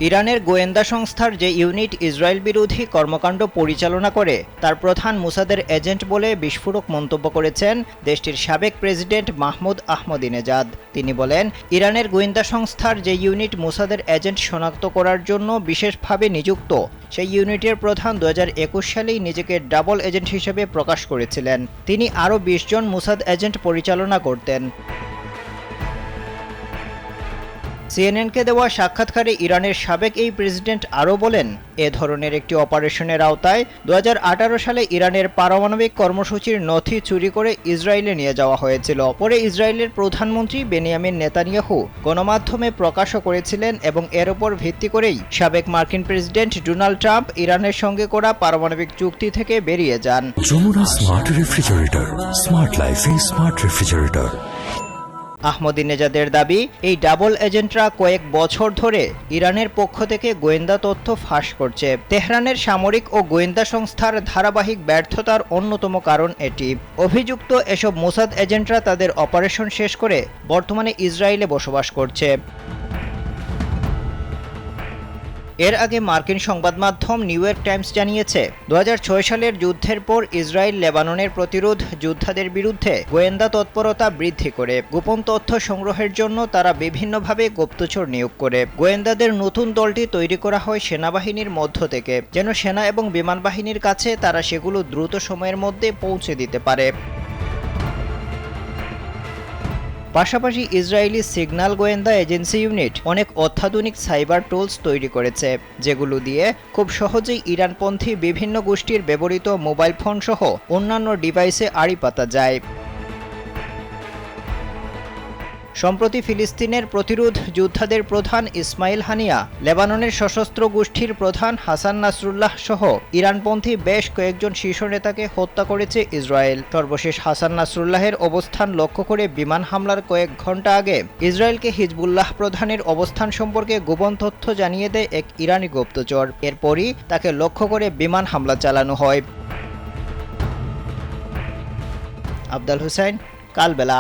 ইরানের গোয়েন্দা সংস্থার যে ইউনিট ইসরায়েল বিরোধী কর্মকাণ্ড পরিচালনা করে তার প্রধান মুসাদের এজেন্ট বলে বিস্ফোরক মন্তব্য করেছেন দেশটির সাবেক প্রেসিডেন্ট মাহমুদ আহমদিনেজাদ। তিনি বলেন, ইরানের গোয়েন্দা সংস্থার যে ইউনিট মুসাদের এজেন্ট শনাক্ত করার জন্য বিশেষভাবে নিযুক্ত, সেই ইউনিটের প্রধান 2021 সালেই নিজেকে ডাবল এজেন্ট হিসেবে প্রকাশ করেছিলেন। তিনি আরও 20 জন মুসাদ এজেন্ট পরিচালনা করতেন। সিএনএনকে দেওয়া সাক্ষাৎকারে ইরানের সাবেক এই প্রেসিডেন্ট আরও বলেন, এ ধরনের একটি অপারেশনের আওতায় 2018 সালে ইরানের পারমাণবিক কর্মসূচির নথি চুরি করে ইসরায়েলে নিয়ে যাওয়া হয়েছিল। পরে ইসরায়েলের প্রধানমন্ত্রী বেনিয়ামিন নেতানিয়াহু গণমাধ্যমে প্রকাশও করেছিলেন এবং এর উপর ভিত্তি করেই সাবেক মার্কিন প্রেসিডেন্ট ডোনাল্ড ট্রাম্প ইরানের সঙ্গে করা পারমাণবিক চুক্তি থেকে বেরিয়ে যান। যমুনা স্মার্ট রেফ্রিজারেটর, স্মার্ট লাইফে স্মার্ট রেফ্রিজারেটর। আহমদিনেজাদের দাবি, এই ডাবল এজেন্টরা কয়েক বছর ধরে ইরানের পক্ষ থেকে গোয়েন্দা তথ্য ফাঁস করছে। তেহরানের সামরিক ও গোয়েন্দা সংস্থার ধারাবাহিক ব্যর্থতার অন্যতম কারণ এটি। অভিযুক্ত এসব মোসাদ এজেন্টরা তাদের অপারেশন শেষ করে বর্তমানে ইসরায়েলে বসবাস করছে। এর আগে মার্কিন সংবাদ মাধ্যম নিউ ইয়র্ক টাইমস জানিয়েছে, 2006 সালের যুদ্ধের পর ইসরায়েল লেবাননের প্রতিরোধ যোদ্ধাদের বিরুদ্ধে গোয়েন্দা তৎপরতা বৃদ্ধি করে গোপন তথ্য সংগ্রহের জন্য তারা বিভিন্নভাবে গুপ্তচর নিয়োগ করে। গোয়েন্দাদের নতুন দলটি তৈরি করা হয় সেনাবাহিনীর মধ্য থেকে, যেন সেনা এবং বিমান বাহিনীর কাছে তারা সেগুলো দ্রুত সময়ের মধ্যে পৌঁছে দিতে পারে। পাশাপাশি ইসরায়েলি সিগন্যাল গোয়েন্দা এজেন্সি ইউনিট অনেক অত্যাধুনিক সাইবার টুলস তৈরি করেছে, যেগুলো দিয়ে খুব সহজেই ইরানপন্থী বিভিন্ন গোষ্ঠীর ব্যবহৃত মোবাইল ফোন সহ অন্যান্য ডিভাইসে আড়ি পাতা যায়। সম্প্রতি ফিলিস্তিনের প্রতিরোধ যোদ্ধাদের প্রধান ইসমাইল হানিয়া, লেবাননের সশস্ত্র গোষ্ঠীর প্রধান হাসান নাসরুল্লাহ সহ ইরানপন্থী বেশ কয়েকজন শীর্ষ নেতাকে হত্যা করেছে ইসরায়েল। সর্বশেষ হাসান নাসরুল্লাহের অবস্থান লক্ষ্য করে বিমান হামলার কয়েক ঘণ্টা আগে ইসরায়েলকে হিজবুল্লাহ প্রধানের অবস্থান সম্পর্কে গোপন তথ্য জানিয়ে দেয় এক ইরানি গুপ্তচর। এরপরই তাকে লক্ষ্য করে বিমান হামলা চালানো হয়। আফদাল হুসাইন, কালবেলা।